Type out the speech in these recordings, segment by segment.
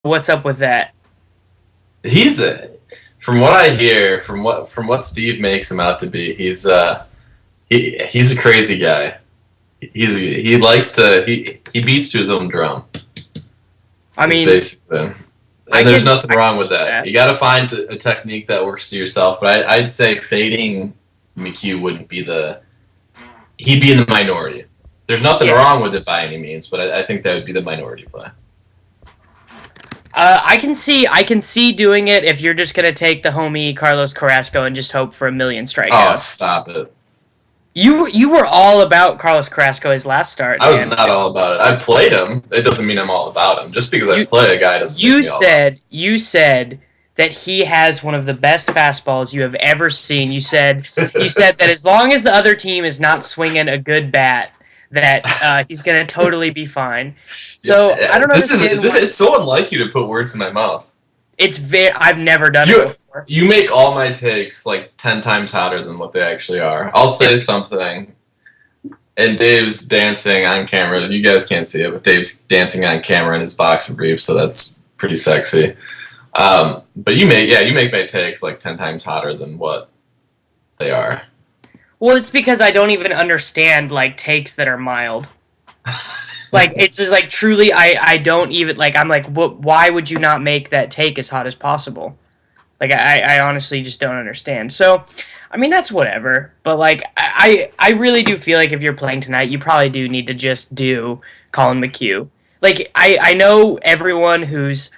What's up with that? He's from what I hear, from what Steve makes him out to be, he's a crazy guy. He likes to he beats to his own drum. I Is mean, basically, I and there's can nothing wrong with that. that. You got to find a technique that works to yourself. But I'd say fading McHugh wouldn't be he'd be in the minority. There's nothing Yeah. wrong with it by any means, but I think that would be the minority play. I can see doing it if you're just gonna take the homie Carlos Carrasco and just hope for a million Oh, strikeouts. stop it! You were all about Carlos Carrasco his last start, I was man. not all about it. I played him. It doesn't mean I'm all about him. Just because I You play a guy doesn't make you me all about him. said that he has one of the best fastballs you have ever seen. You said that as long as the other team is not swinging a good bat, that he's gonna totally be fine. So I Yeah, don't understand why it's so unlike you to put words in my mouth. I've never done You it before. you make all my takes like 10 times hotter than what they actually are. I'll say something, and Dave's dancing on camera. You guys can't see it, but Dave's dancing on camera in his boxer briefs, so that's pretty sexy. But you make my takes like 10 times hotter than what they are. Well, it's because I don't even understand like takes that are mild. Like it's just like truly, I don't even like. I'm like, what? Why would you not make that take as hot as possible? Like I honestly just don't understand. So, I mean that's whatever. But like I really do feel like if you're playing tonight, you probably do need to just do Colin McHugh. Like I know everyone who's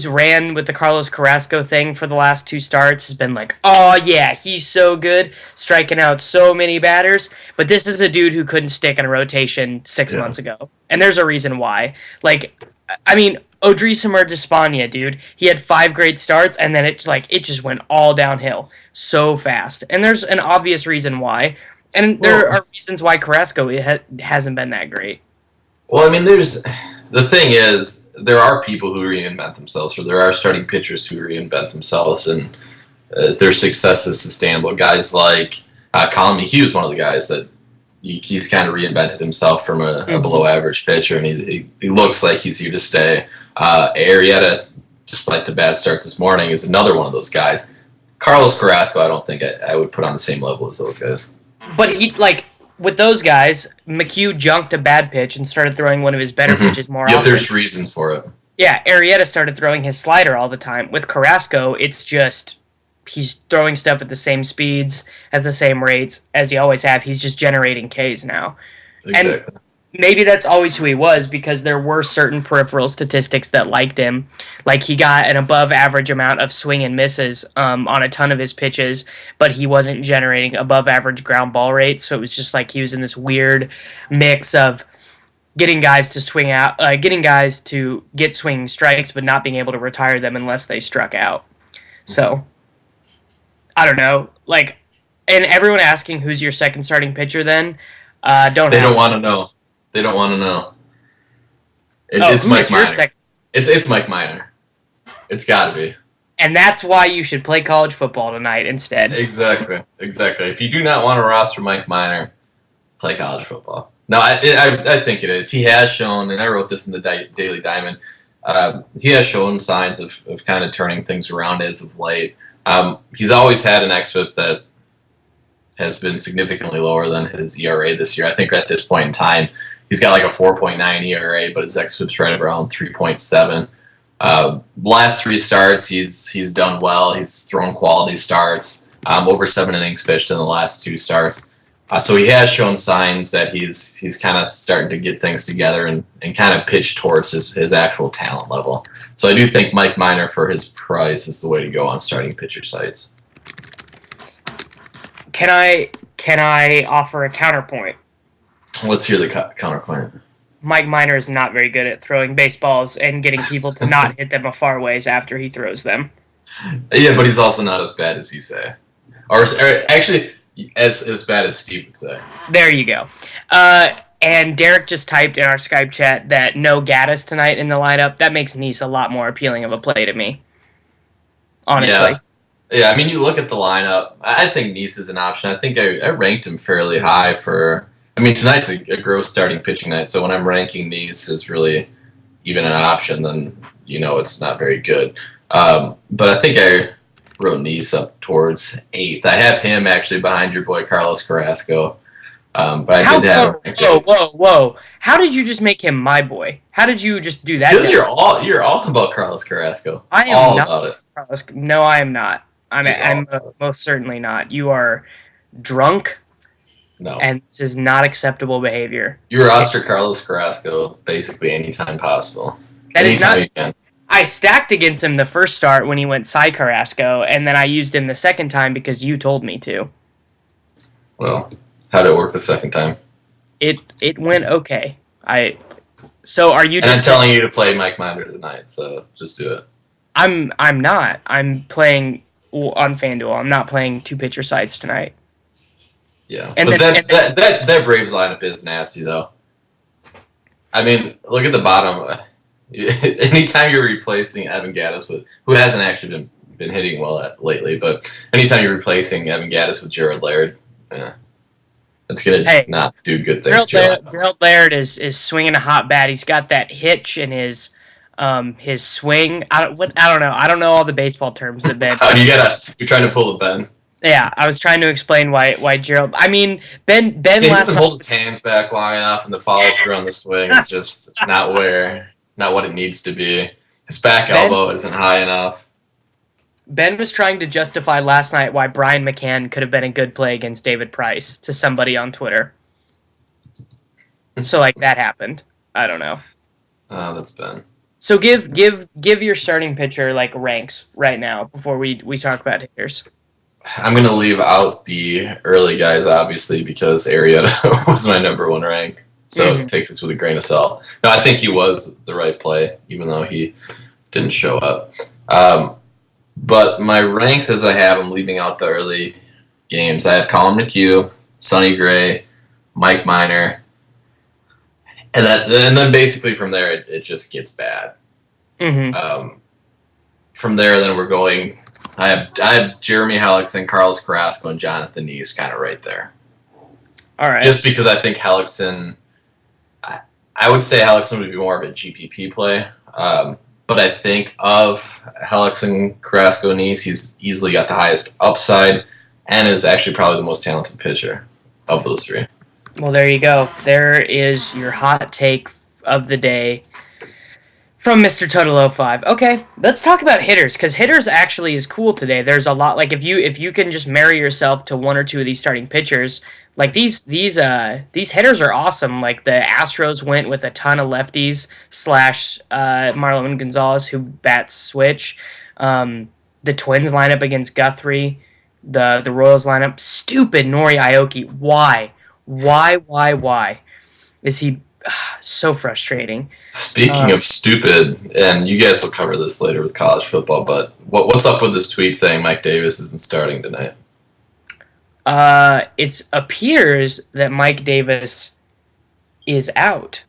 ran with the Carlos Carrasco thing for the last two starts has been like, oh yeah, he's so good, striking out so many batters. But this is a dude who couldn't stick in a rotation 6 months Yeah. ago, and there's a reason why. Like, I mean, Odrisamer Despaigne, dude, he had five great starts, and then it just went all downhill so fast. And there's an obvious reason why, and there Well, are reasons why Carrasco hasn't been that great. Well, I mean, there's the thing is there are people who reinvent themselves, or there are starting pitchers who reinvent themselves, and their success is sustainable. Guys like Colin McHugh is one of the guys that he's kind of reinvented himself from a Mm-hmm. below average pitcher, and he looks like he's here to stay. Arrieta, despite the bad start this morning, is another one of those guys. Carlos Carrasco, I don't think I would put on the same level as those guys. But he like with those guys, McHugh junked a bad pitch and started throwing one of his better Hmm. pitches more Yep, often. there's reasons for it. Yeah, Arrieta started throwing his slider all the time. With Carrasco, it's just he's throwing stuff at the same speeds, at the same rates as he always have. He's just generating Ks now. And Exactly. maybe that's always who he was because there were certain peripheral statistics that liked him. Like he got an above average amount of swing and misses on a ton of his pitches, but he wasn't generating above average ground ball rates. So it was just like he was in this weird mix of getting guys to swing out, getting guys to get swinging strikes, but not being able to retire them unless they struck out. So I don't know. Like, and everyone asking who's your second starting pitcher then. Don't They have don't want one. to know. They don't want to know. Oh, It's who Mike is your Minor. second? It's Mike Minor. It's got to be. And that's why you should play college football tonight instead. Exactly. Exactly. If you do not want to roster Mike Minor, play college football. No, I think it is. He has shown, and I wrote this in the Daily Diamond. He has shown signs of kind of turning things around as of late. He's always had an xFIP that has been significantly lower than his ERA this year. I think at this point in time, he's got like a 4.9 ERA, but his xFIP's right around 3.7. Last three starts, he's done well. He's thrown quality starts, over 7 innings pitched in the last two starts. So he has shown signs that he's kind of starting to get things together and kind of pitch towards his actual talent level. So I do think Mike Minor for his price is the way to go on starting pitcher sites. Can I offer a counterpoint? Let's hear the counterpoint. Mike Miner is not very good at throwing baseballs and getting people to not hit them a far ways after he throws them. Yeah, but he's also not as bad as you say, or actually as bad as Steve would say. There you go. And Derek just typed in our Skype chat that no Gaddis tonight in the lineup. That makes Nice a lot more appealing of a play to me, honestly. Yeah. Yeah, I mean, you look at the lineup. I think Nice is an option. I think I ranked him fairly high for. I mean, tonight's a gross starting pitching night, so when I'm ranking Nice as really even an option, then it's not very good. But I think I wrote Nice up towards 8th. I have him actually behind your boy Carlos Carrasco. But I did have. Whoa! How did you just make him my boy? How did you just do that? Because you're all about Carlos Carrasco. I am all not about it. Carlos. No, I am not. I'm most certainly not. You are drunk. No. And this is not acceptable behavior. You roster Carlos Carrasco basically anytime possible. That anytime is you can. I stacked against him the first start when he went Cy Carrasco, and then I used him the second time because you told me to. Well, how did it work the second time? It went okay. So are you? And I'm telling you to play Mike Minor tonight, so just do it. I'm not. I'm playing on FanDuel. I'm not playing 2-pitcher sites tonight. Yeah, but that Braves lineup is nasty though. I mean, look at the bottom. Anytime you're replacing Evan Gattis who hasn't actually been hitting well lately, but anytime you're replacing Evan Gattis with Jared Laird, it's gonna not do good things. Gerald Laird is swinging a hot bat. He's got that hitch in his swing. I don't know. I don't know all the baseball terms that Ben. You're trying to pull a Ben. Yeah, I was trying to explain why Gerald. I mean, Ben he doesn't hold his hands back long enough, and the follow through on the swing is just not what it needs to be. His back elbow isn't high enough. Ben was trying to justify last night why Brian McCann could have been a good play against David Price to somebody on Twitter. So that happened. I don't know. Oh, that's Ben. So give your starting pitcher ranks right now before we talk about hitters. I'm going to leave out the early guys, obviously, because Arrieta was my number 1 rank. So take this with a grain of salt. No, I think he was the right play, even though he didn't show up. But my ranks as I have them, leaving out the early games, I have Colin McHugh, Sonny Gray, Mike Minor, and then basically from there it just gets bad. Mm-hmm. From there, then we're going. I have Jeremy Hellickson, Carlos Carrasco, and Jonathan Nice kind of right there. All right. Just because I think Hellickson, I would say Hellickson would be more of a GPP play. But I think of Hellickson, Carrasco, Nice, he's easily got the highest upside and is actually probably the most talented pitcher of those 3. Well, there you go. There is your hot take of the day from Mr. Total05. Okay, let's talk about hitters, because hitters actually is cool today. There's a lot, if you can just marry yourself to 1 or 2 of these starting pitchers, these hitters are awesome. The Astros went with a ton of lefties / Marlon Gonzalez, who bats switch. The Twins lineup against Guthrie. The Royals lineup. Stupid Nori Aoki. Why is he so frustrating? Speaking of stupid, and you guys will cover this later with college football, but what's up with this tweet saying Mike Davis isn't starting tonight? It appears that Mike Davis is out.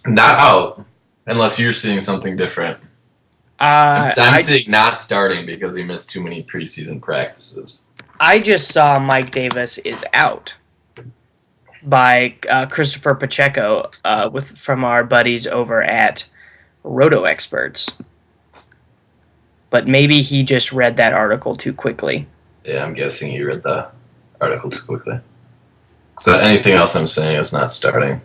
Not out, unless you're seeing something different. I'm seeing not starting because he missed too many preseason practices. I just saw Mike Davis is out by Christopher Pacheco from our buddies over at Roto Experts. But maybe he just read that article too quickly. Yeah, I'm guessing you read the article too quickly. So anything else I'm saying is not starting.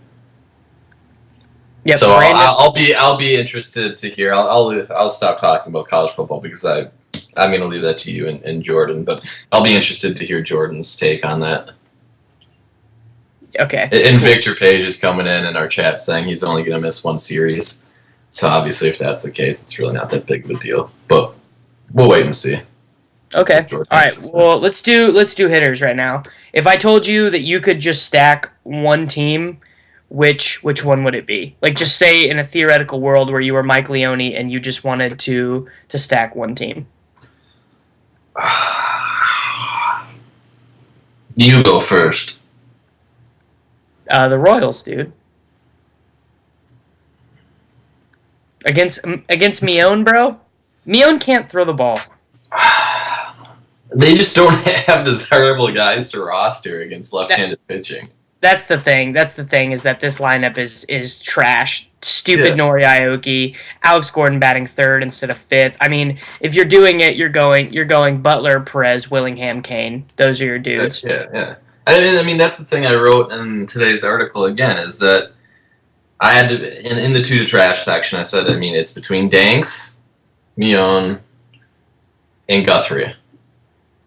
Yep, so I'll be interested to hear. I'll stop talking about college football because I'm going to leave that to you and Jordan. But I'll be interested to hear Jordan's take on that. Okay. And Victor Page is coming in our chat saying he's only going to miss 1 series. So obviously, if that's the case, it's really not that big of a deal. But we'll wait and see. Okay. All right. Well, let's do hitters right now. If I told you that you could just stack 1 team, which one would it be? Just say in a theoretical world where you were Mike Leone and you just wanted to stack 1 team. You go first. The Royals, dude. Against Mione, bro. Mione can't throw the ball. They just don't have desirable guys to roster against left-handed pitching. That's the thing. Is that this lineup is trash stupid Yeah. Nori Aoki, Alex Gordon batting third instead of fifth. I mean, if you're doing it, you're going Butler, Perez, Willingham, Kane. Those are your dudes. Yeah, yeah. I mean, that's the thing I wrote in today's article again is that I had to in the two to trash section. I said, I mean, it's between Danks, Mion, and Guthrie.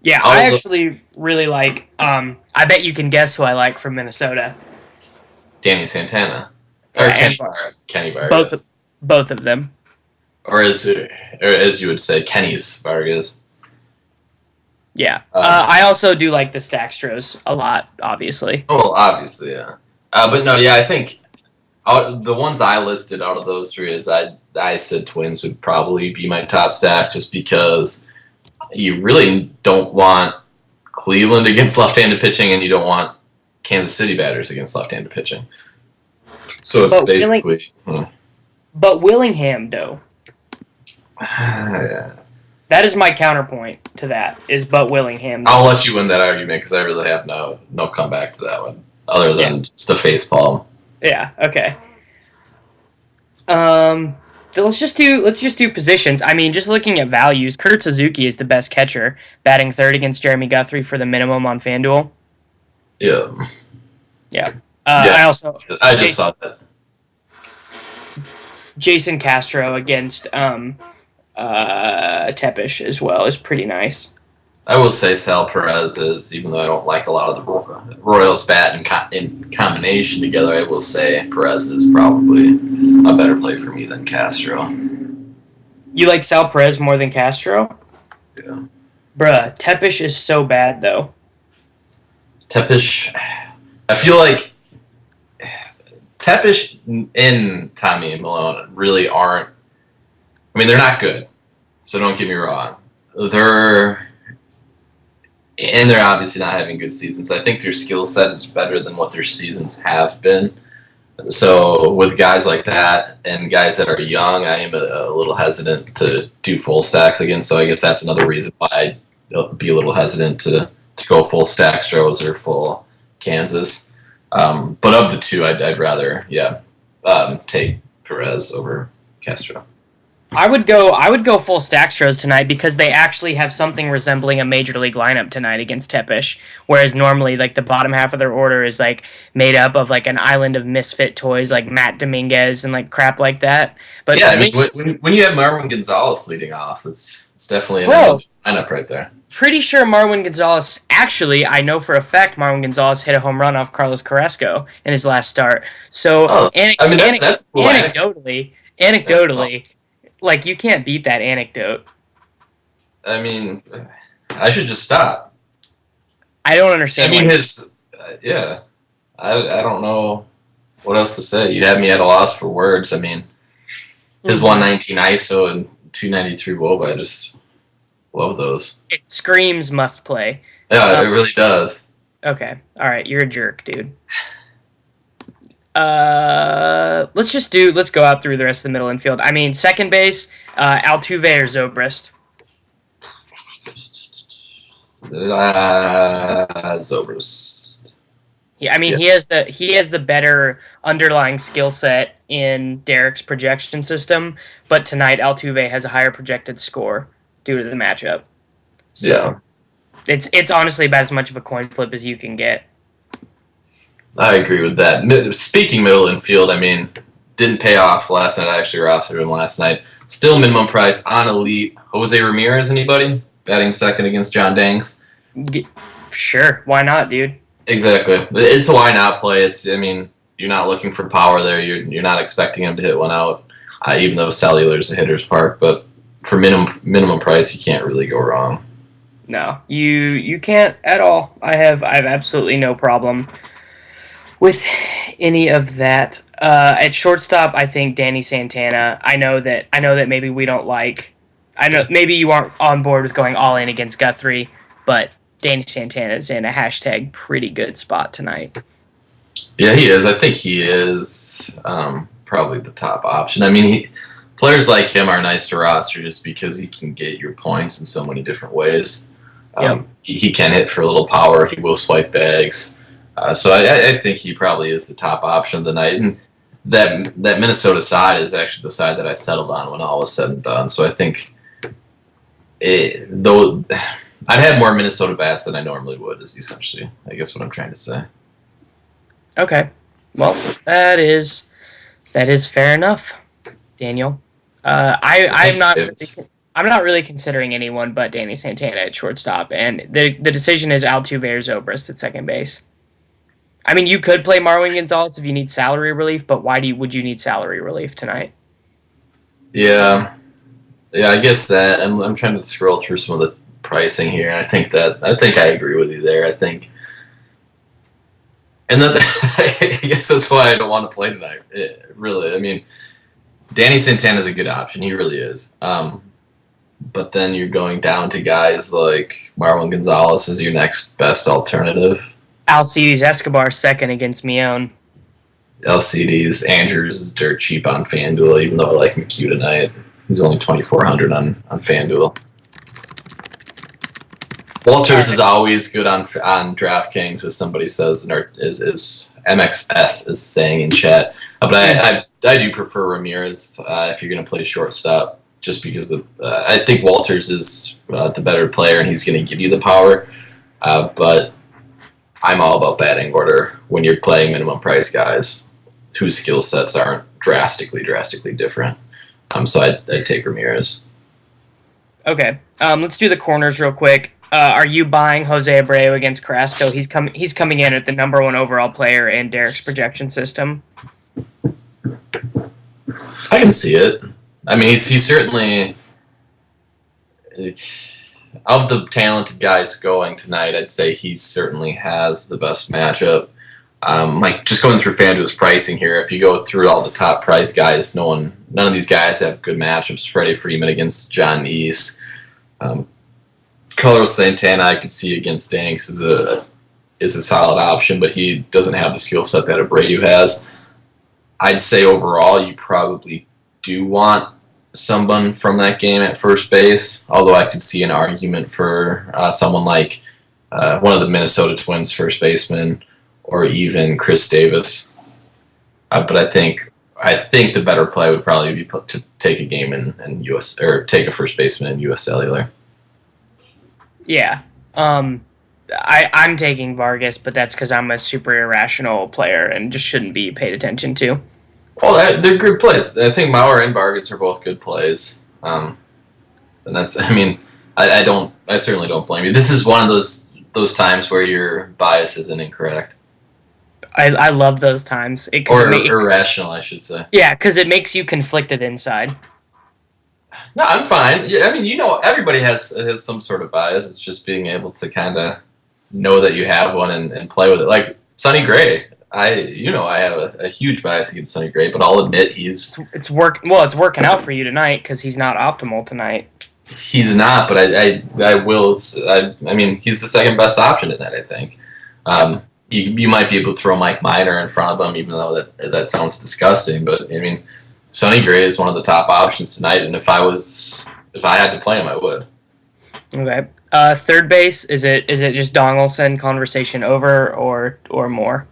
Yeah, I actually really like. I bet you can guess who I like from Minnesota. Danny Santana or Yeah, Kenny Vargas, both of them. or as you would say, Kenny's Vargas. Yeah, I also do like the Stackstros a lot. Obviously. Well, obviously, yeah. But no, yeah, I think the ones I listed out of those three is I said Twins would probably be my top stack just because you really don't want Cleveland against left-handed pitching, and you don't want Kansas City batters against left-handed pitching. So it's basically. But Willingham, though. Yeah. That is my counterpoint to that. Is but Willingham. I'll let you win that argument because I really have no comeback to that one other than just a facepalm. Yeah. Okay. Let's just do positions. I mean, just looking at values, Kurt Suzuki is the best catcher, batting third against Jeremy Guthrie for the minimum on FanDuel. Yeah. Yeah. I just saw that. Jason Castro against Tepish as well is pretty nice. I will say Sal Perez is, even though I don't like a lot of the Royals bat in combination together, I will say Perez is probably a better play for me than Castro. You like Sal Perez more than Castro? Yeah. Bruh, Tepish is so bad, though. Tepish, I feel like Tepish and Tommy and Malone really aren't, I mean, they're not good, so don't get me wrong. They're obviously not having good seasons. I think their skill set is better than what their seasons have been. So with guys like that and guys that are young, I am a little hesitant to do full stacks again. So I guess that's another reason why I'd be a little hesitant to go full stack Stros or full Kansas. But of the two, I'd rather take Perez over Castro. I would go full Stackstros tonight because they actually have something resembling a major league lineup tonight against Tepish, whereas normally like the bottom half of their order is like made up of like an island of misfit toys like Matt Dominguez and like crap like that. But yeah, I mean when you have Marwin Gonzalez leading off, it's definitely a lineup right there. Pretty sure Marwin Gonzalez. Actually, I know for a fact Marwin Gonzalez hit a home run off Carlos Carrasco in his last start. So that's cool. Anecdotally, like, you can't beat that anecdote. I mean, I should just stop. I don't understand. I mean, I don't know what else to say. You had me at a loss for words. I mean, his 119 ISO and 293 WOBA, I just love those. It screams must play. Yeah, it really does. Okay. All right. You're a jerk, dude. Let's go out through the rest of the middle infield. I mean, second base, Altuve or Zobrist? Zobrist. Yeah, I mean, he has the better underlying skill set in Derek's projection system, but tonight Altuve has a higher projected score due to the matchup. So it's honestly about as much of a coin flip as you can get. I agree with that. Speaking middle infield, I mean, didn't pay off last night. I actually rostered him last night. Still minimum price on Elite. Jose Ramirez, anybody? Batting second against John Danks. Sure. Why not, dude? Exactly. It's a why not play. I mean, you're not looking for power there. You're not expecting him to hit one out, even though Cellular's a hitter's park. But for minimum price, you can't really go wrong. No, you can't at all. I have absolutely no problem with any of that. At shortstop, I think Danny Santana. I know that maybe we don't like. I know maybe you aren't on board with going all in against Guthrie, but Danny Santana is in a hashtag pretty good spot tonight. Yeah, he is. I think he is probably the top option. I mean, players like him are nice to roster just because he can get your points in so many different ways. He can hit for a little power. He will swipe bags. So I think he probably is the top option of the night. And that Minnesota side is actually the side that I settled on when all was said and done. So I think though I'd have more Minnesota bats than I normally would. Is essentially, I guess, what I'm trying to say. Okay, well, that is fair enough, Daniel. I'm not really considering anyone but Danny Santana at shortstop, and the decision is Altuve or Zobrist at second base. I mean, you could play Marwin Gonzalez if you need salary relief, but why would you need salary relief tonight? Yeah, I guess that I'm trying to scroll through some of the pricing here, and I think I agree with you there. I think, and that I guess that's why I don't want to play tonight. Really, I mean, Danny Santana is a good option. He really is. But then you're going down to guys like Marwin Gonzalez as your next best alternative. Alcides Escobar second against Mion. LCDs. Andrews is dirt cheap on FanDuel, even though I like McHugh tonight. He's only 2,400 on FanDuel. Walters is always good on DraftKings, as somebody says, or is MXS is saying in chat. But I do prefer Ramirez if you're going to play shortstop, just because I think Walters is the better player and he's going to give you the power. But I'm all about batting order when you're playing minimum price guys whose skill sets aren't drastically different. So I'd take Ramirez. Okay, let's do the corners real quick. Are you buying Jose Abreu against Carrasco? He's coming in at the number 1 overall player in Derek's projection system. I can see it. I mean, he's certainly of the talented guys going tonight. I'd say he certainly has the best matchup. Like just going through FanDuel's pricing here, if you go through all the top price guys, none of these guys have good matchups. Freddie Freeman against John East. Carlos Santana, I could see against Stanks is a solid option, but he doesn't have the skill set that Abreu has. I'd say overall, you probably do want someone from that game at first base, although I could see an argument for someone like one of the Minnesota Twins first basemen or even Chris Davis. But I think the better play would probably be to take a game in US or take a first baseman in US Cellular. Yeah. I'm taking Vargas, but that's because I'm a super irrational player and just shouldn't be paid attention to. Well, they're good plays. I think Mauer and Vargas are both good plays. And that's, I mean, I certainly don't blame you. This is one of those times where your bias isn't incorrect. I love those times. Irrational, I should say. Yeah, because it makes you conflicted inside. No, I'm fine. I mean, everybody has some sort of bias. It's just being able to kind of know that you have one and play with it. Like Sonny Gray. I have a huge bias against Sonny Gray, but I'll admit it's working out for you tonight because he's not optimal tonight. He's not, but I will. I mean, he's the second best option in that. I think you might be able to throw Mike Minor in front of him, even though that sounds disgusting. But I mean, Sonny Gray is one of the top options tonight, and if I had to play him, I would. Okay. Third base, is it just Donaldson conversation over or more?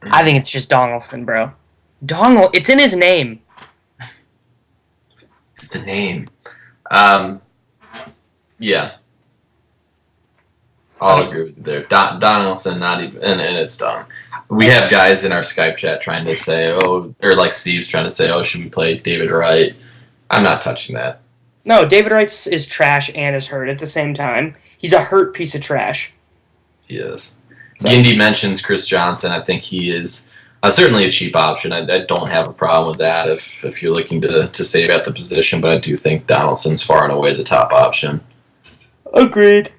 I think it's just Donaldson, bro. It's in his name. It's the name. Yeah. I'll agree with you there. Donaldson, not even, and it's done. We have guys in our Skype chat trying to say, or like Steve's trying to say, should we play David Wright? I'm not touching that. No, David Wright is trash and is hurt at the same time. He's a hurt piece of trash. He is. Gindy mentions Chris Johnson. I think he is certainly a cheap option. I don't have a problem with that if you're looking to save at the position, but I do think Donaldson's far and away the top option. Agreed.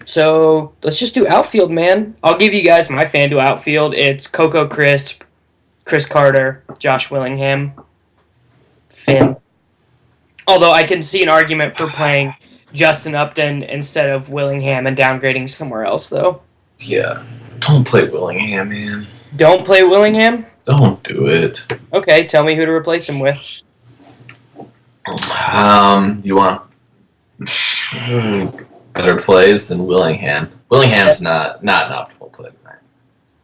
So let's just do outfield, man. I'll give you guys my FanDuel outfield. It's Coco Crisp, Chris Carter, Josh Willingham, Finn. Although I can see an argument for playing Justin Upton instead of Willingham and downgrading somewhere else, though. Yeah. Don't play Willingham, man. Don't play Willingham? Don't do it. Okay, tell me who to replace him with. You want better plays than Willingham. Willingham's not an optimal play tonight.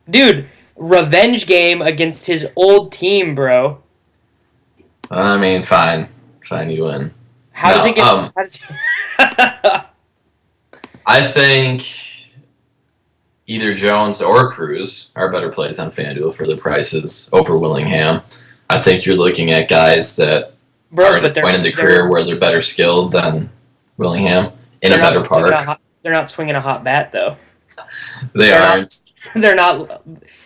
Dude, Revenge game against his old team, bro. I mean, fine, you win. How does it get? How does I think either Jones or Cruz are better plays on FanDuel for the prices over Willingham. I think you're looking at guys that are at a point in the career where they're better skilled than Willingham in a better park. They're not swinging a hot bat, though. They aren't. They're not.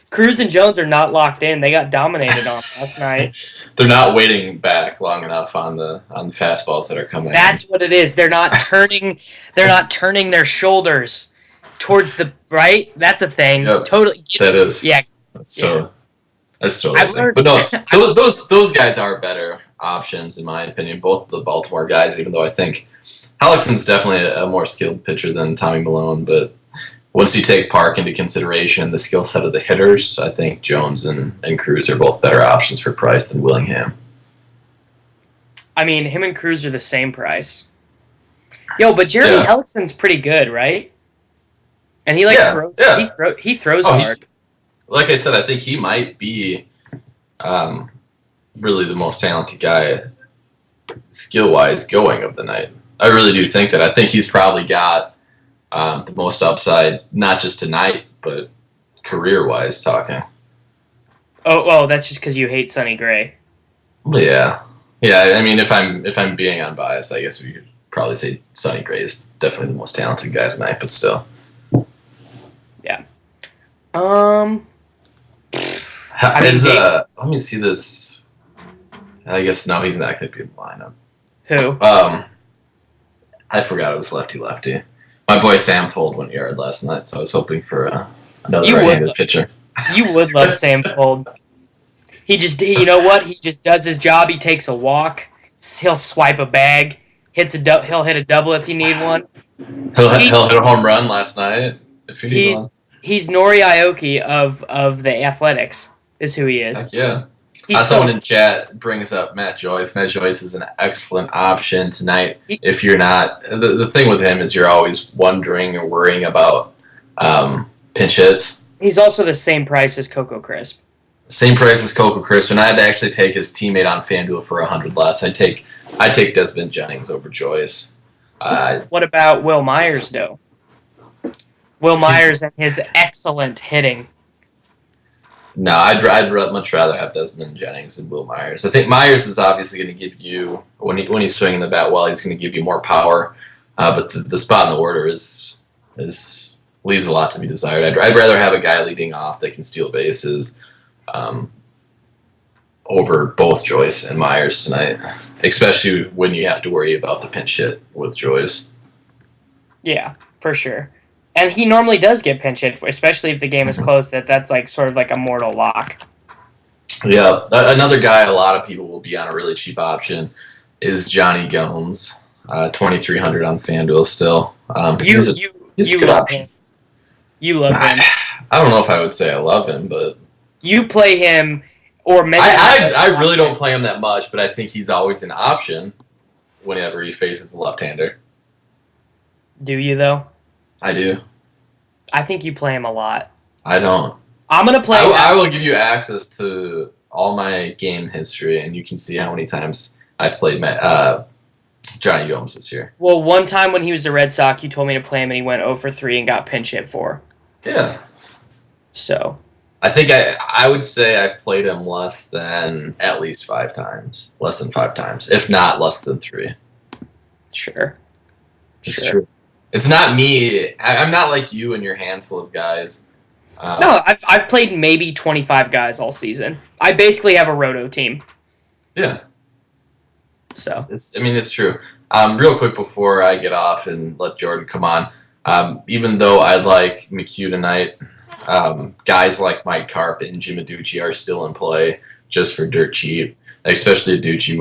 Cruz and Jones are not locked in. They got dominated on last night. They're not waiting back long enough on the fastballs that are coming. That's what it is. They're not turning. They're not turning their shoulders towards the right. That's a thing. Yep. Totally. That is. Yeah. That's totally. But no, those guys are better options in my opinion. Both of the Baltimore guys, even though I think Hellickson's definitely a more skilled pitcher than Tommy Malone, but once you take Park into consideration, the skill set of the hitters, I think Jones and Cruz are both better options for price than Willingham. I mean, him and Cruz are the same price. Yo, but Jeremy Hellickson's pretty good, right? And he throws. Yeah. He throws hard. Like I said, I think he might be really the most talented guy skill-wise going of the night. I really do think that. I think he's probably got the most upside, not just tonight, but career-wise talking. Oh, well, that's just because you hate Sonny Gray. Yeah. I mean, if I'm being unbiased, I guess we could probably say Sonny Gray is definitely the most talented guy tonight, but still. Yeah. Let me see this. I guess no, he's not going to be in the lineup. Who? I forgot it was lefty. My boy Sam Fold went yard last night, so I was hoping for another right-handed pitcher. You would love Sam Fold. You know what? He just does his job. He takes a walk. He'll swipe a bag. He'll hit a double if you need one. He'll hit a home run last night if you need one. He's Nori Aoki of the Athletics, is who he is. Heck yeah. Someone in chat brings up Matt Joyce. Matt Joyce is an excellent option tonight. If you're not, the thing with him is you're always wondering or worrying about pinch hits. He's also the same price as Coco Crisp. Same price as Coco Crisp, and I had to actually take his teammate on FanDuel for 100 less. I take Desmond Jennings over Joyce. What about Will Myers, though? Will Myers and his excellent hitting. No, I'd much rather have Desmond Jennings than Will Myers. I think Myers is obviously going to give you, when he's swinging the bat well, he's going to give you more power. But the spot in the order leaves a lot to be desired. I'd rather have a guy leading off that can steal bases over both Joyce and Myers tonight, especially when you have to worry about the pinch hit with Joyce. Yeah, for sure. And he normally does get pinch hit, especially if the game is close. That's like sort of like a mortal lock. Yeah, another guy a lot of people will be on a really cheap option is Johnny Gomes, 2,300 on FanDuel still. He's a good option. Him. You love him. I don't know if I would say I love him, but you play him, or maybe I really don't play him that much, but I think he's always an option whenever he faces a left-hander. Do you though? I do. I think you play him a lot. I don't. I'm gonna play. I will give you access to all my game history, and you can see how many times I've played Johnny Gomes this year. Well, one time when he was a Red Sox, you told me to play him, and he went 0 for 3 and got pinch hit for. Yeah. So. I think I would say I've played him less than at least 5 times. Less than 5 times, if not less than 3. Sure. It's true. It's not me. I'm not like you and your handful of guys. No, I've played maybe 25 guys all season. I basically have a roto team. Yeah. So. It's true. Real quick before I get off and let Jordan come on, even though I like McHugh tonight, guys like Mike Carp and Jim Adducci are still in play just for dirt cheap. Especially Adducci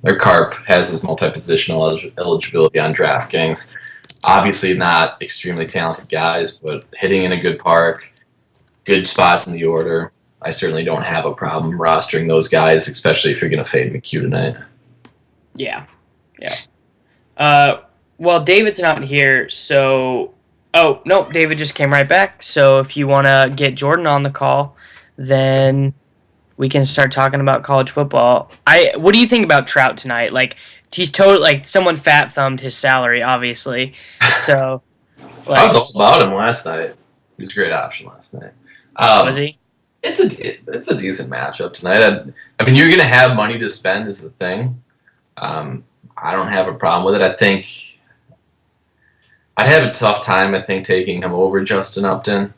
or Carp has his multi-positional eligibility on DraftKings. Obviously not extremely talented guys, but hitting in a good park, good spots in the order. I certainly don't have a problem rostering those guys, especially if you're going to fade McHugh tonight. Yeah. Well, David's not here, so Oh, nope, David just came right back. So if you want to get Jordan on the call, then we can start talking about college football. What do you think about Trout tonight? Like he's total like someone fat thumbed his salary, obviously. So I was like all about him last night. He was a great option last night. was Um, he? it's a decent matchup tonight. I mean, you're going to have money to spend is the thing. I don't have a problem with it. I think I'd have a tough time, I think, taking him over Justin Upton.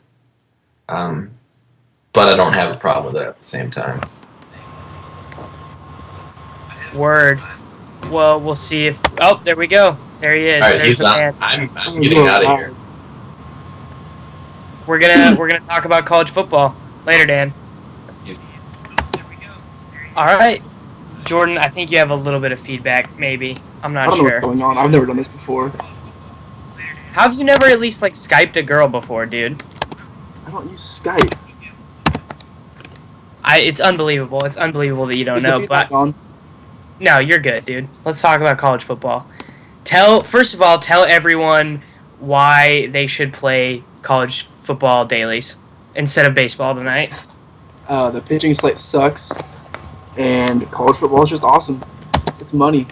But I don't have a problem with it at the same time. Word. Well, we'll see if. Oh, there we go. There he is. All right, There's he's the on. man. I'm getting out of here. We're gonna talk about college football later, Dan. All right, Jordan. I think you have a little bit of feedback. Maybe I'm I not don't know what's sure. going on. I've never done this before. How have you never at least like Skyped a girl before, dude? I don't use Skype. It's unbelievable. It's unbelievable that you don't Is the know. feedback But on? no, you're good, dude. Let's talk about college football. First of all, tell everyone why they should play college football dailies instead of baseball tonight. The pitching slate sucks, and college football is just awesome. It's money.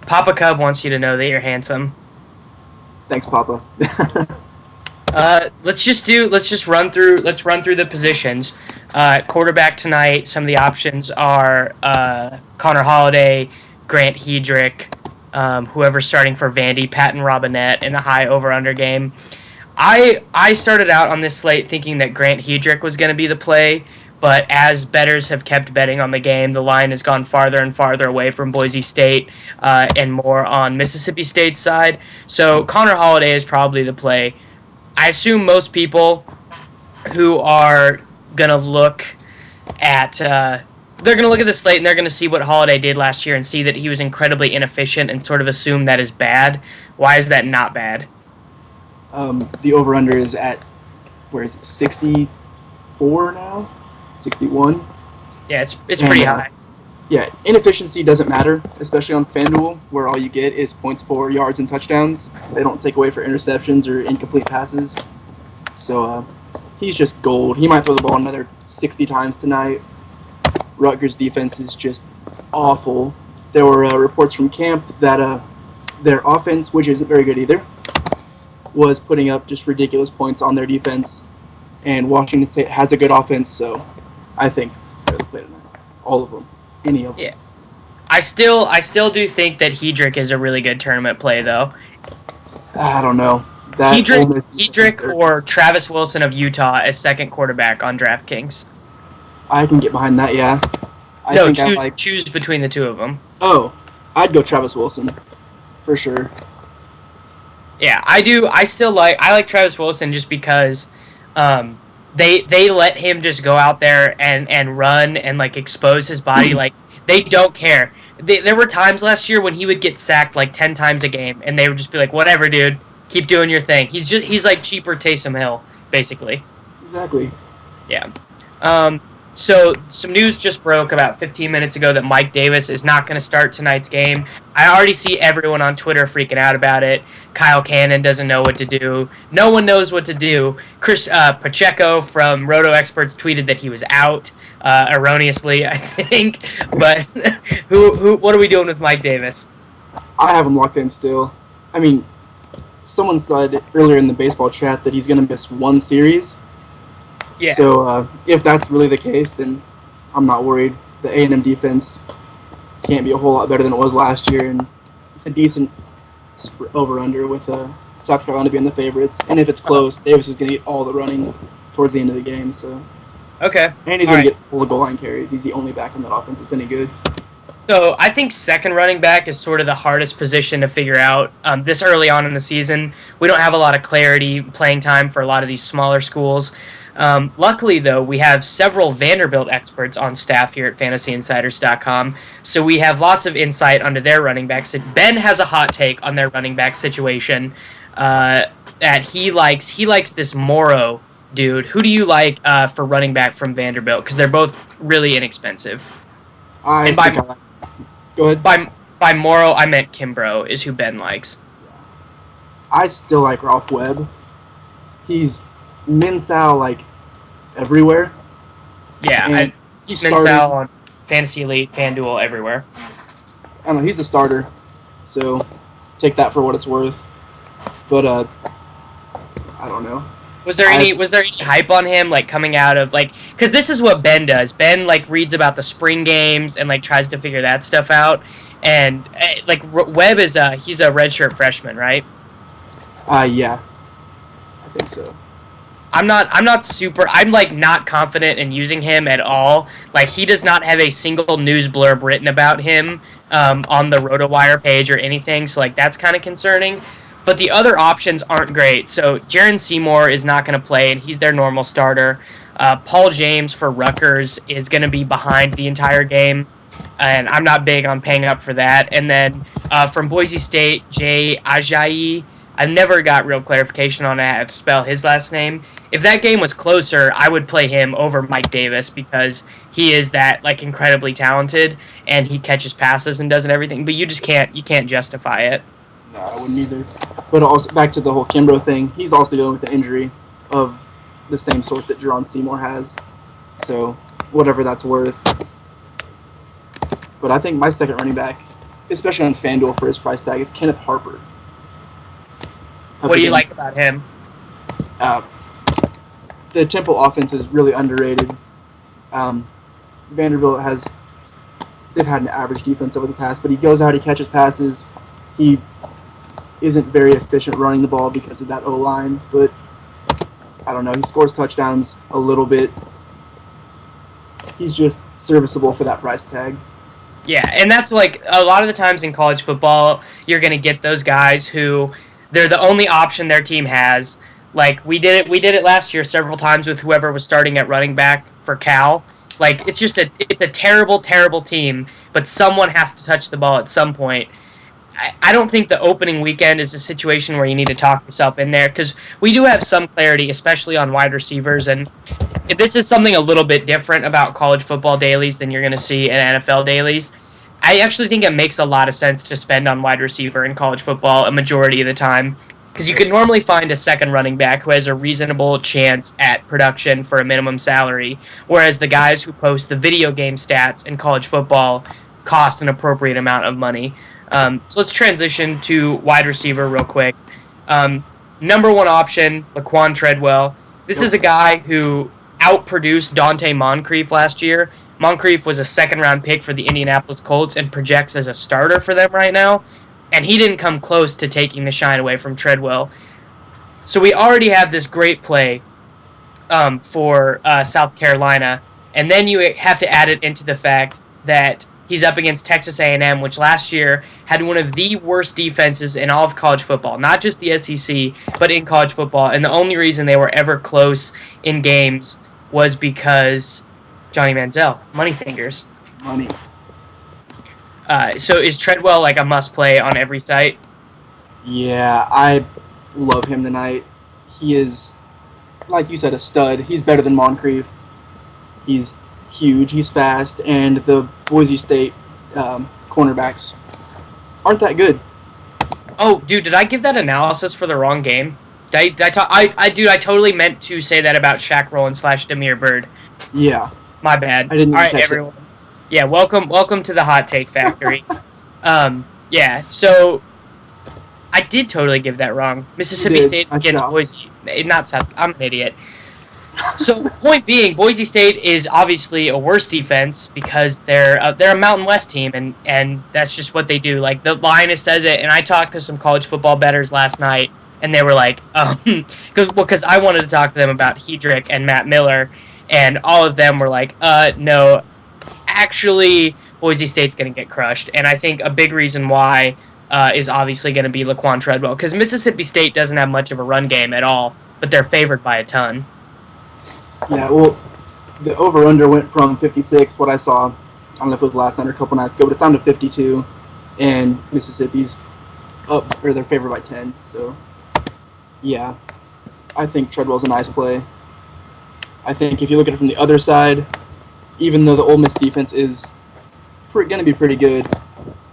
Papa Cub wants you to know that you're handsome. Thanks, Papa. Let's just run through the positions. Quarterback tonight. Some of the options are Connor Holiday, Grant Hedrick, whoever's starting for Vandy, Patton Robinette in the high over/under game. I started out on this slate thinking that Grant Hedrick was going to be the play, but as bettors have kept betting on the game, the line has gone farther and farther away from Boise State and more on Mississippi State's side. So Connor Holiday is probably the play. I assume most people who are going to look at they're going to look at the slate and they're going to see what Holiday did last year and see that he was incredibly inefficient and sort of assume that is bad. Why is that not bad? The over/under is at, where is it, 64 now? 61? Yeah, it's pretty high. Yeah, inefficiency doesn't matter, especially on FanDuel, where all you get is points for yards and touchdowns. They don't take away for interceptions or incomplete passes. So he's just gold. He might throw the ball another 60 times tonight. Rutgers' defense is just awful. There were reports from camp that their offense, which isn't very good either, was putting up just ridiculous points on their defense. And Washington State has a good offense, so I think they're the play tonight. All of them. Any of them. Yeah. I still do think that Hedrick is a really good tournament play, though. I don't know. Hedrick or Travis Wilson of Utah as second quarterback on DraftKings. I can get behind that, yeah. Choose between the two of them. Oh, I'd go Travis Wilson, for sure. Yeah, I do. I like Travis Wilson just because they let him just go out there and run and like expose his body. Like they don't care. There were times last year when he would get sacked like 10 times a game, and they would just be like, "Whatever, dude, keep doing your thing." He's like cheaper Taysom Hill, basically. Exactly. Yeah. So some news just broke about 15 minutes ago that Mike Davis is not going to start tonight's game. I already see everyone on Twitter freaking out about it. Kyle Cannon doesn't know what to do. No one knows what to do. Chris Pacheco from Roto Experts tweeted that he was out erroneously, I think. But what are we doing with Mike Davis? I have him locked in still. I mean, someone said earlier in the baseball chat that he's going to miss one series. Yeah. So if that's really the case, then I'm not worried. The A&M defense can't be a whole lot better than it was last year, and it's a decent over/under with South Carolina being the favorites. And if it's close, Davis is going to get all the running towards the end of the game. So. Okay. And he's going to get all the goal line carries. He's the only back in that offense that's any good. So I think second running back is sort of the hardest position to figure out this early on in the season. We don't have a lot of clarity playing time for a lot of these smaller schools. Luckily, though, we have several Vanderbilt experts on staff here at FantasyInsiders.com, so we have lots of insight onto their running backs. Ben has a hot take on their running back situation that he likes. He likes this Morrow dude. Who do you like for running back from Vanderbilt? Because they're both really inexpensive. Go ahead. By Morrow, I meant Kimbrough is who Ben likes. I still like Ralph Webb. He's min-sal, like, everywhere. Yeah, He's Min starting. Sal on FantasyElite, FanDuel, everywhere. I don't know, he's the starter. So, take that for what it's worth. But, I don't know. Was there any hype on him, like, coming out of, like, because this is what Ben does. Ben, like, reads about the spring games and, like, tries to figure that stuff out. And, like, Webb is he's a redshirt freshman, right? Yeah. I think so. I'm not I'm, like, not confident in using him at all. Like, he does not have a single news blurb written about him on the RotoWire page or anything, so, like, that's kind of concerning. But the other options aren't great. So Jaron Seymour is not going to play, and he's their normal starter. Paul James for Rutgers is going to be behind the entire game, and I'm not big on paying up for that. And then from Boise State, Jay Ajayi, I never got real clarification on how to spell his last name. If that game was closer, I would play him over Mike Davis because he is that, like, incredibly talented, and he catches passes and does everything. But you just can't justify it. No, I wouldn't either. But also, back to the whole Kimbrough thing, he's also dealing with an injury of the same sort that Jaron Seymour has. So, whatever that's worth. But I think my second running back, especially on FanDuel for his price tag, is Kenneth Harper. What do you like about him? The Temple offense is really underrated. Vanderbilt they've had an average defense over the past, but he goes out, he catches passes. He isn't very efficient running the ball because of that O-line, but I don't know. He scores touchdowns a little bit. He's just serviceable for that price tag. Yeah, and that's, like, a lot of the times in college football, you're going to get those guys who they're the only option their team has. Like, we did it last year several times with whoever was starting at running back for Cal. Like, it's a terrible, terrible team, but someone has to touch the ball at some point. I don't think the opening weekend is a situation where you need to talk yourself in there, because we do have some clarity, especially on wide receivers, and if this is something a little bit different about college football dailies than you're going to see in NFL dailies. I actually think it makes a lot of sense to spend on wide receiver in college football a majority of the time, because you can normally find a second running back who has a reasonable chance at production for a minimum salary, whereas the guys who post the video game stats in college football cost an appropriate amount of money. So let's transition to wide receiver real quick. Number one option, Laquan Treadwell. This is a guy who outproduced Dante Moncrief last year. Moncrief was a second-round pick for the Indianapolis Colts and projects as a starter for them right now, and he didn't come close to taking the shine away from Treadwell. So we already have this great play for South Carolina, and then you have to add it into the fact that he's up against Texas A&M, which last year had one of the worst defenses in all of college football, not just the SEC, but in college football. And the only reason they were ever close in games was because Johnny Manziel, money fingers. Money. So is Treadwell like a must-play on every site? Yeah, I love him tonight. He is, like you said, a stud. He's better than Moncrief. He's huge, he's fast, and the Boise State cornerbacks aren't that good. Oh, dude, did I give that analysis for the wrong game? Dude, I totally meant to say that about Shaq Rowland / Demir Bird. Yeah. My bad. I didn't All right, everyone. Yeah, welcome to the Hot Take Factory. Yeah, so I did totally give that wrong. Mississippi State against Boise. Not South. I'm an idiot. So, point being, Boise State is obviously a worse defense because they're a Mountain West team, and that's just what they do. Like, the Lioness says it, and I talked to some college football bettors last night, and they were like, because I wanted to talk to them about Hedrick and Matt Miller, and all of them were like, no, actually, Boise State's going to get crushed. And I think a big reason why is obviously going to be Laquan Treadwell, because Mississippi State doesn't have much of a run game at all, but they're favored by a ton. Yeah, well, the over-under went from 56, what I saw, I don't know if it was last night or a couple nights ago, but it's down to 52, and Mississippi's up, or they're favored by 10, so, yeah, I think Treadwell's a nice play. I think if you look at it from the other side, even though the Ole Miss defense is going to be pretty good,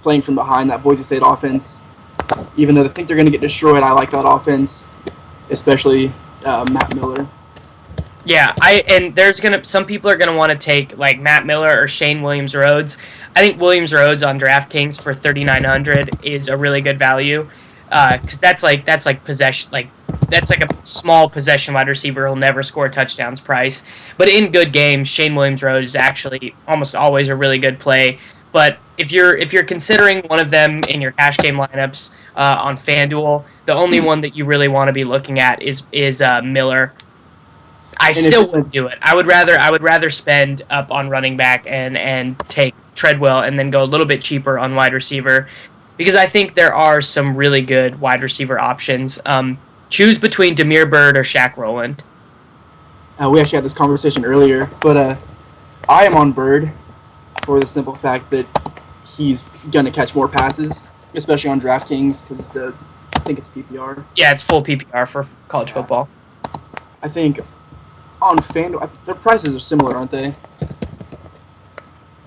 playing from behind that Boise State offense, even though I think they're going to get destroyed, I like that offense, especially Matt Miller. Yeah, some people are gonna want to take like Matt Miller or Shane Williams-Rhodes. I think Williams-Rhodes on DraftKings for 3,900 is a really good value, because that's like possession, like that's like a small possession wide receiver who'll never score touchdowns price. But in good games, Shane Williams-Rhodes is actually almost always a really good play. But if you're considering one of them in your cash game lineups on FanDuel, the only one that you really want to be looking at is Miller. I still wouldn't do it. I would rather spend up on running back and take Treadwell and then go a little bit cheaper on wide receiver, because I think there are some really good wide receiver options. Choose between Damiere Byrd or Shaq Rowland. We actually had this conversation earlier, but I am on Byrd for the simple fact that he's going to catch more passes, especially on DraftKings, because I think it's PPR. Yeah, it's full PPR for college football. I think on FanDuel, their prices are similar, aren't they?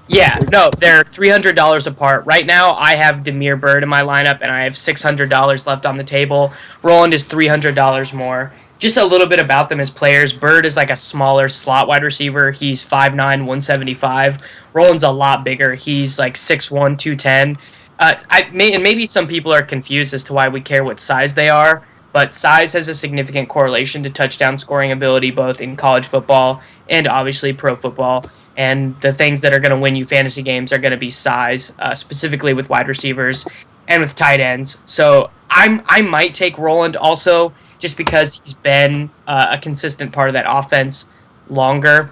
Yeah, no, they're $300 apart. Right now, I have Damiere Byrd in my lineup, and I have $600 left on the table. Rowland is $300 more. Just a little bit about them as players. Byrd is like a smaller slot wide receiver. He's 5'9", 175. Rowland's a lot bigger. He's like 6'1", 210. And maybe some people are confused as to why we care what size they are, but size has a significant correlation to touchdown scoring ability, both in college football and obviously pro football. And the things that are going to win you fantasy games are going to be size, specifically with wide receivers and with tight ends. So I might take Rowland also, just because he's been a consistent part of that offense longer.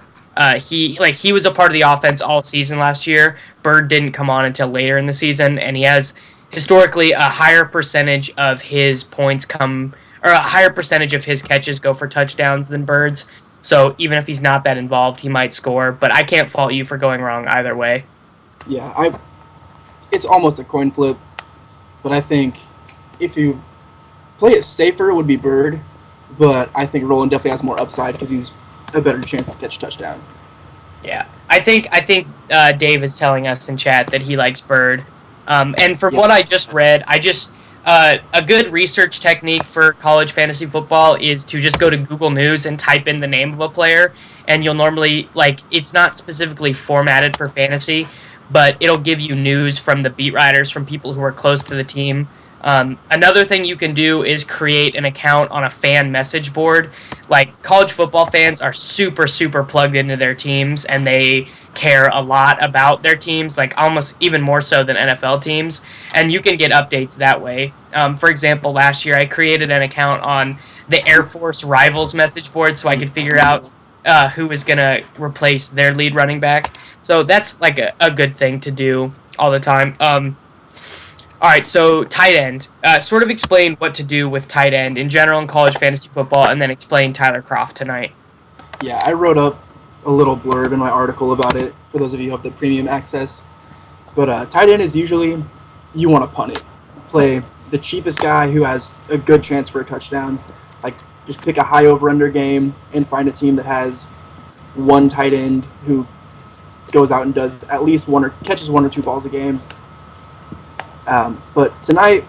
He was a part of the offense all season last year. Byrd didn't come on until later in the season, and he has historically a higher percentage of his points or a higher percentage of his catches go for touchdowns than Byrd's. So even if he's not that involved, he might score. But I can't fault you for going wrong either way. Yeah, it's almost a coin flip, but I think if you play it safer, it would be Byrd. But I think Rowland definitely has more upside because he's a better chance to catch a touchdown. Yeah, I think Dave is telling us in chat that he likes Byrd. And from what I just read, a good research technique for college fantasy football is to just go to Google News and type in the name of a player, and you'll normally, it's not specifically formatted for fantasy, but it'll give you news from the beat writers, from people who are close to the team. Another thing you can do is create an account on a fan message board. Like, college football fans are super, super plugged into their teams, and they care a lot about their teams, like almost even more so than NFL teams, and you can get updates that way. For example, last year I created an account on the Air Force Rivals message board so I could figure out who was going to replace their lead running back. So that's like a good thing to do all the time. All right, so tight end. Sort of explain what to do with tight end in general in college fantasy football, and then explain Tyler Kroft tonight. Yeah, I wrote up a little blurb in my article about it for those of you who have the premium access. But tight end is usually, you want to punt it. Play the cheapest guy who has a good chance for a touchdown. Like, just pick a high over-under game and find a team that has one tight end who goes out and does at least catches one or two balls a game. But tonight,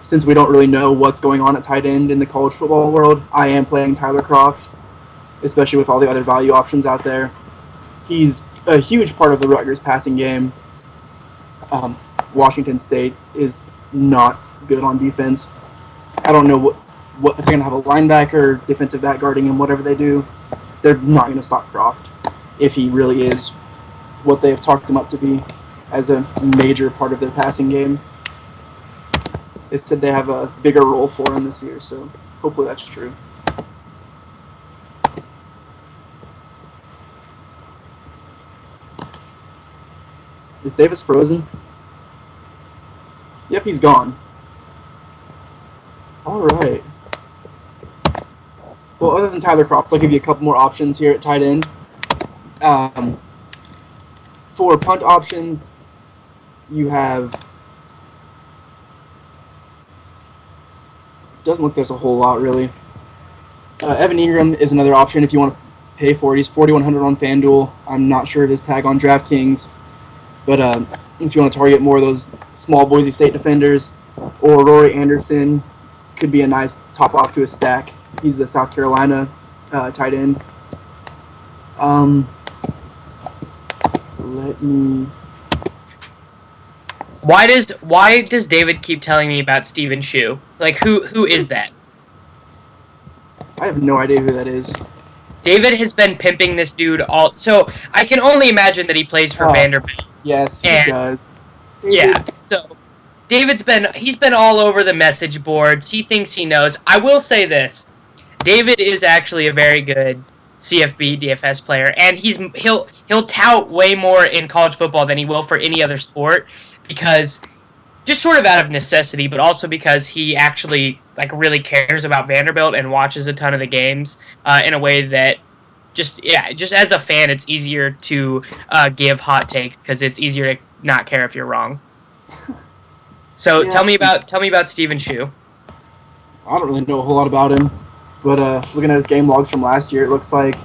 since we don't really know what's going on at tight end in the college football world, I am playing Tyler Kroft, especially with all the other value options out there. He's a huge part of the Rutgers passing game. Washington State is not good on defense. I don't know what if they're going to have a linebacker, defensive back guarding him, whatever they do. They're not going to stop Kroft if he really is what they have talked him up to be as a major part of their passing game. Instead, they have a bigger role for him this year, so hopefully that's true. Is Davis frozen? Yep, he's gone. All right. Well, other than Tyler Kroft, I'll give you a couple more options here at tight end. For punt option, you have... Doesn't look there's a whole lot, really. Evan Ingram is another option if you want to pay for it. He's $4,100 on FanDuel. I'm not sure of his tag on DraftKings. But if you want to target more of those small Boise State defenders, or Rory Anderson could be a nice top off to a stack. He's the South Carolina tight end. Let me. Why does David keep telling me about Steven Shu? Like, who is that? I have no idea who that is. David has been pimping this dude all. So I can only imagine that he plays for Vanderbilt. Yes, he does. David. Yeah. So David's been all over the message boards. He thinks he knows. I will say this: David is actually a very good CFB DFS player, and he'll tout way more in college football than he will for any other sport, because just sort of out of necessity, but also because he actually really cares about Vanderbilt and watches a ton of the games in a way that just as a fan, it's easier to give hot takes because it's easier to not care if you're wrong. So tell me about Steven Shu. I don't really know a whole lot about him, but looking at his game logs from last year, it looks like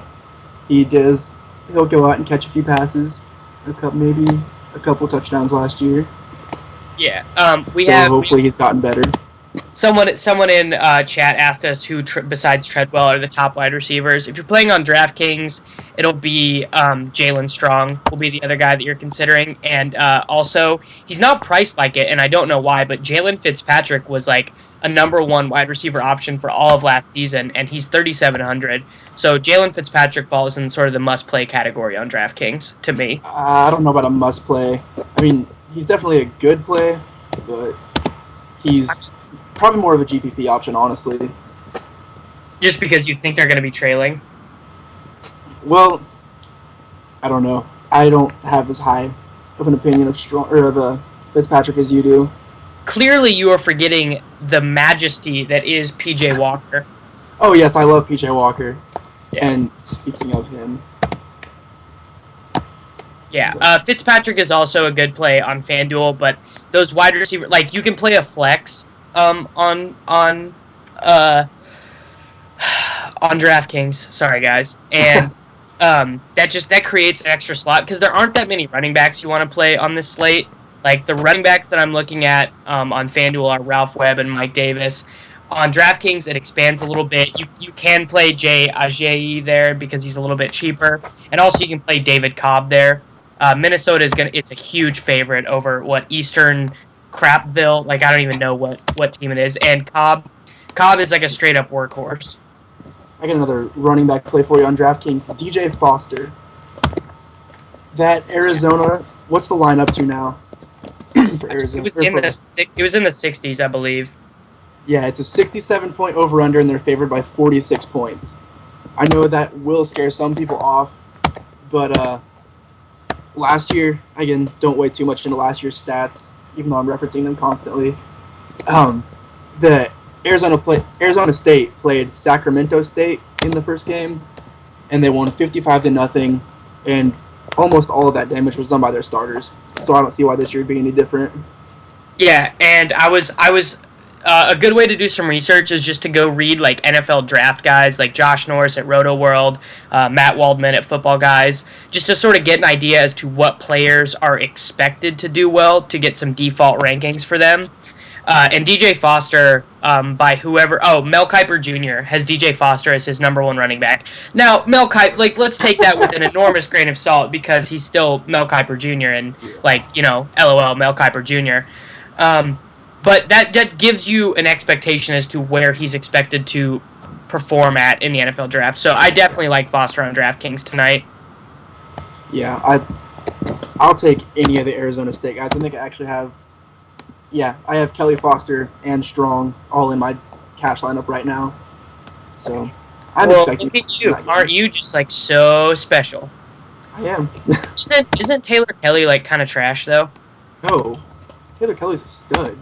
he'll go out and catch a few passes, maybe a couple touchdowns last year. Yeah, hopefully he's gotten better. Someone in chat asked us who besides Treadwell are the top wide receivers. If you're playing on DraftKings, it'll be Jalen Strong will be the other guy that you're considering, and also he's not priced like it, and I don't know why, but Jalen Fitzpatrick was like a #1 wide receiver option for all of last season, and he's 3,700. So Jalen Fitzpatrick falls in sort of the must-play category on DraftKings to me. I don't know about a must-play. I mean, he's definitely a good play, but he's probably more of a GPP option, honestly. Just because you think they're going to be trailing? Well, I don't know. I don't have as high of an opinion of Fitzpatrick as you do. Clearly, you are forgetting the majesty that is PJ Walker. Oh yes, I love PJ Walker. Yeah. And speaking of him, yeah, Fitzpatrick is also a good play on FanDuel, but those wide receivers, you can play a flex on DraftKings. Sorry, guys, and that creates an extra slot because there aren't that many running backs you want to play on this slate. Like the running backs that I'm looking at on FanDuel are Ralph Webb and Mike Davis. On DraftKings, it expands a little bit. You can play Jay Ajayi there because he's a little bit cheaper, and also you can play David Cobb there. Minnesota it's a huge favorite over Eastern Crapville. I don't even know what team it is. And Cobb is like a straight up workhorse. I got another running back play for you on DraftKings. DJ Foster. That Arizona. What's the line up to now? For Arizona. It was in the 60s, I believe. Yeah, it's a 67-point over/under, and they're favored by 46 points. I know that will scare some people off, but last year, again, don't weigh too much into last year's stats, even though I'm referencing them constantly. The Arizona State played Sacramento State in the first game, and they won 55-0, and almost all of that damage was done by their starters. So I don't see why this year would be any different. Yeah, and I was a good way to do some research is just to go read NFL draft guys like Josh Norris at Roto World, Matt Waldman at Football Guys, just to sort of get an idea as to what players are expected to do well to get some default rankings for them. And DJ Foster, by whoever... Oh, Mel Kiper Jr. has DJ Foster as his #1 running back. Now, Mel Kiper... let's take that with an enormous grain of salt because he's still Mel Kiper Jr. and, LOL, Mel Kiper Jr. But that gives you an expectation as to where he's expected to perform at in the NFL draft. So I definitely like Foster on DraftKings tonight. Yeah, I'll take any of the Arizona State guys. I think I actually have... Yeah, I have Kelly Foster and Strong all in my cash lineup right now. So I'm expecting. Look at you! Aren't you just so special? I am. Isn't Taylor Kelly kind of trash though? No, Taylor Kelly's a stud.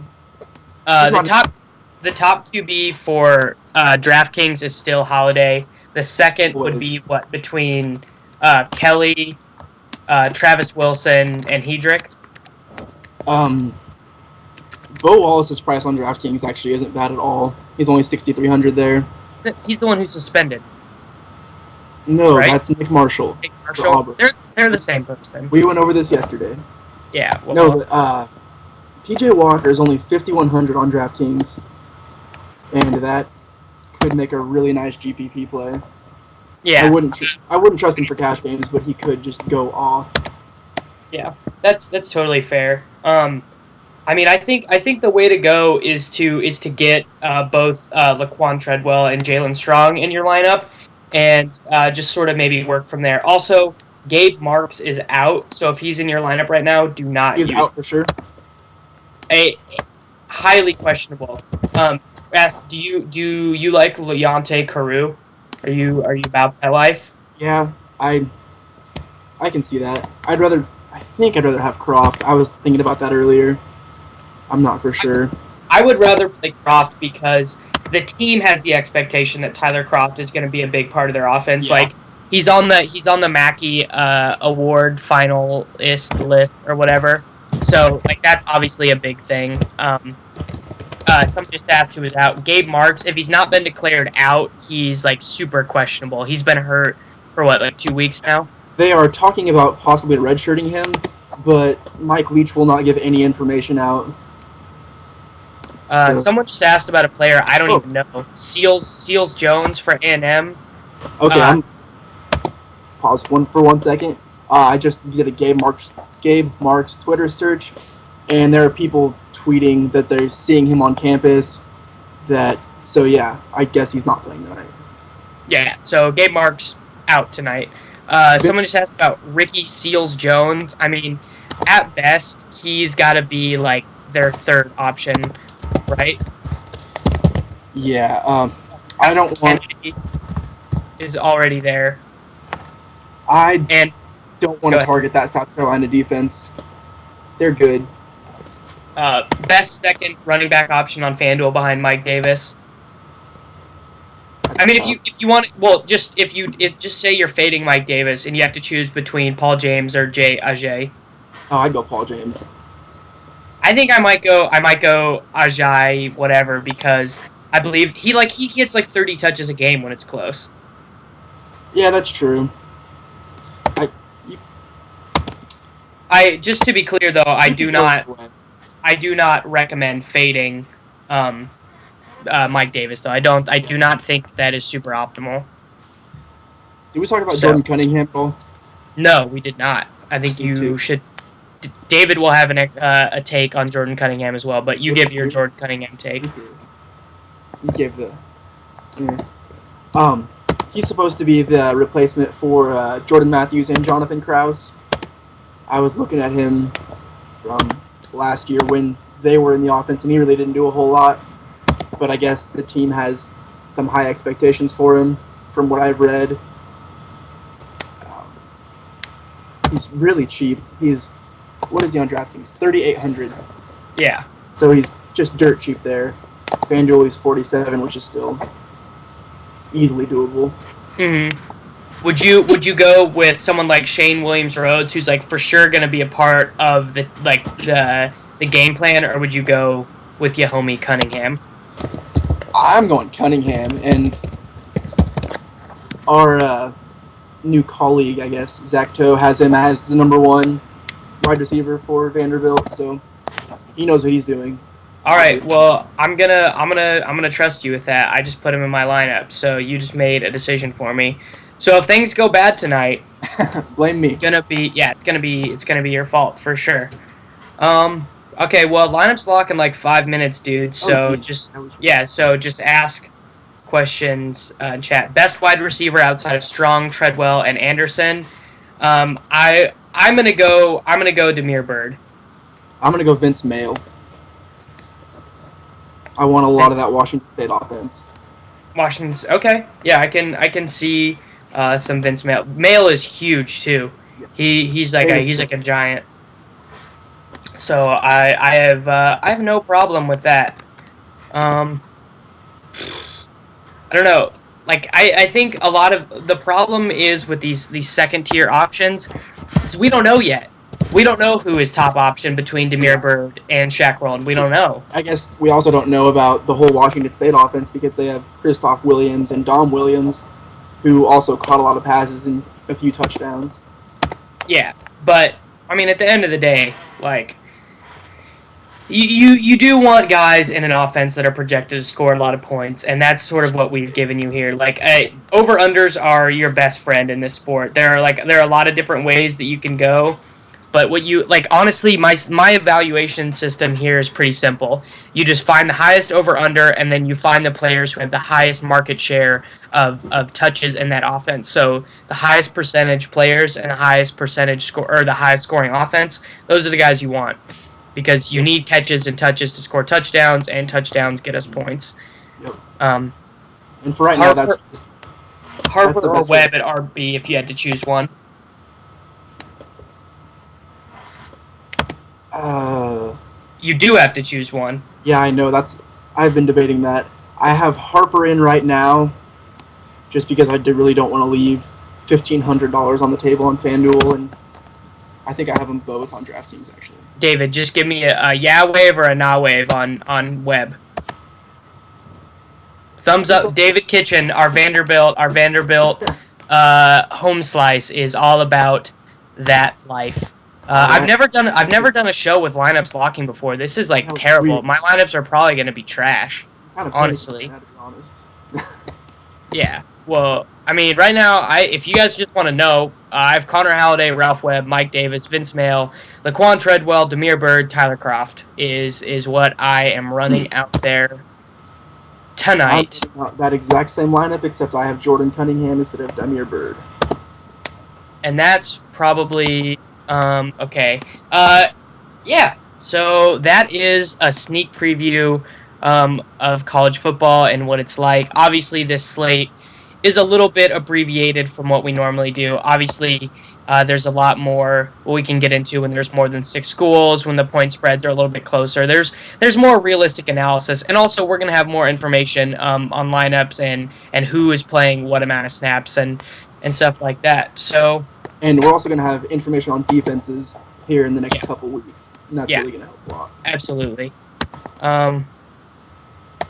The top QB for DraftKings is still Holiday. The second would be between Kelly, Travis Wilson, and Hedrick. Bo Wallace's price on DraftKings actually isn't bad at all. He's only 6,300 there. He's the one who's suspended. No, right? That's Nick Marshall. Nick Marshall. They're the same person. We went over this yesterday. Yeah. Well, no, PJ Walker is only 5,100 on DraftKings, and that could make a really nice GPP play. Yeah, I wouldn't trust him for cash games, but he could just go off. yeah, that's totally fair. I mean, I think the way to go is to get both Laquan Treadwell and Jalen Strong in your lineup, and just sort of maybe work from there. Also, Gabe Marks is out, so if he's in your lineup right now, do not He's use out for sure. a highly questionable. Do you like Leonte Carew? Are you about that life? Yeah, I can see that. I think I'd rather have Croft. I was thinking about that earlier. I'm not for sure. I would rather play Croft because the team has the expectation that Tyler Croft is going to be a big part of their offense. Yeah. Like he's on the Mackey Award finalist list or whatever. So like that's obviously a big thing. Someone just asked who was out. Gabe Marks. If he's not been declared out, he's like super questionable. He's been hurt for what, like 2 weeks now. They are talking about possibly redshirting him, but Mike Leach will not give any information out. Someone just asked about a player I don't even know. Seals Jones for A&M. Okay, I'm pause for 1 second. I just did a Gabe Marks Twitter search, and there are people tweeting that they're seeing him on campus. So yeah, I guess he's not playing tonight. Yeah, so Gabe Marks out tonight. Someone just asked about Ricky Seals Jones. I mean, at best, he's got to be like their third option, right? Yeah, I don't want. Kennedy is already there. I don't want to target that South Carolina defense. They're good. Best second running back option on FanDuel behind Mike Davis. I mean, if you want, well, just just say you're fading Mike Davis and you have to choose between Paul James or Jay Ajay. Oh, I'd go Paul James. I think I might go Ajay whatever because I believe he gets like 30 touches a game when it's close. Yeah, that's true. I just to be clear though, I do not recommend fading Mike Davis though. I do not think that is super optimal. Did we talk about Jordan Cunningham, Paul? No, we did not. I think you should. David will have a take on Jordan Cunningham as well, but you give your Jordan Cunningham take. He gave the. Yeah. He's supposed to be the replacement for Jordan Matthews and Jonathan Krause. I was looking at him from last year when they were in the offense, and he really didn't do a whole lot. But I guess the team has some high expectations for him, from what I've read. He's really cheap. What is he on DraftKings? 3,800. Yeah. So he's just dirt cheap there. FanDuel is 47, which is still easily doable. Mm-hmm. Would you go with someone like Shane Williams-Rhodes, who's like for sure going to be a part of the game plan, or would you go with your homie Cunningham? I'm going Cunningham, and our new colleague, I guess, Zach Toe, has him as the #1 wide receiver for Vanderbilt, so he knows what he's doing. All right, well, I'm gonna trust you with that. I just put him in my lineup, so you just made a decision for me. So if things go bad tonight, blame me. It's gonna be your fault for sure. Okay, well, lineups lock in like 5 minutes, dude. So just ask questions in chat. Best wide receiver outside of Strong, Treadwell, and Anderson. I'm gonna go Damiere Byrd. I'm gonna go Vince Mayle. I want a lot of that Washington State offense. Washington's okay. Yeah, I can see some Vince Mayle. Mayle is huge too. Yes. He's like a giant. So I have no problem with that. I don't know. Like I think a lot of the problem is with these second tier options is we don't know yet. We don't know who is top option between Damiere Byrd and Shaq Rowland. We don't know. I guess we also don't know about the whole Washington State offense because they have Christoph Williams and Dom Williams, who also caught a lot of passes and a few touchdowns. Yeah, but I mean, at the end of the day, like You do want guys in an offense that are projected to score a lot of points, and that's sort of what we've given you here. Like over unders are your best friend in this sport. There are a lot of different ways that you can go, but what you like honestly, my evaluation system here is pretty simple. You just find the highest over under, and then you find the players who have the highest market share of touches in that offense. So the highest percentage players and the highest percentage score or the highest scoring offense, those are the guys you want. Because you need catches and touches to score touchdowns, and touchdowns get us points. Yep. And for right now, that's Harper the or best Webb way. at RB if you had to choose one. You do have to choose one. Yeah, I know. I've been debating that. I have Harper in right now, just because I really don't want to leave $1,500 on the table on FanDuel, and I think I have them both on DraftKings actually. David, just give me a yeah wave or a nah wave on Webb. Thumbs up, David Kitchen. Our Vanderbilt home slice is all about that life. I've never done a show with lineups locking before. This is like terrible. My lineups are probably going to be trash. Honestly. To be honest. Yeah. Well, I mean, right now, if you guys just want to know, I have Connor Halliday, Ralph Webb, Mike Davis, Vince Mail, Laquan Treadwell, Demir Bird, Tyler Croft is what I am running out there tonight. That exact same lineup, except I have Jordan Cunningham instead of Demir Bird. And that's probably okay. Yeah. So that is a sneak preview of college football and what it's like. Obviously, this slate is a little bit abbreviated from what we normally do. Obviously, there's a lot more we can get into when there's more than 6 schools, when the point spreads are a little bit closer. There's more realistic analysis, and also we're going to have more information on lineups and who is playing what amount of snaps and stuff like that. So, and we're also going to have information on defenses here in the next couple weeks, and that's really going to help a lot. Absolutely.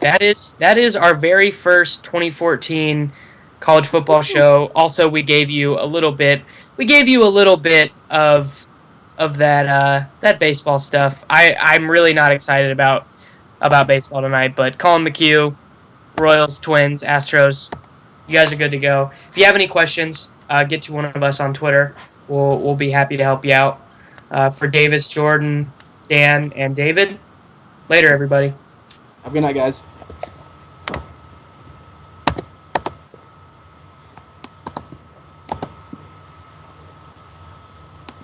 That is our very first 2014 college football show. Also, we gave you a little bit of that baseball stuff. I'm really not excited about baseball tonight, but Colin McHugh, Royals, Twins, Astros, you guys are good to go. If you have any questions, get to one of us on Twitter. We'll be happy to help you out. For Davis, Jordan, Dan, and David, later, everybody. Have a good night, guys.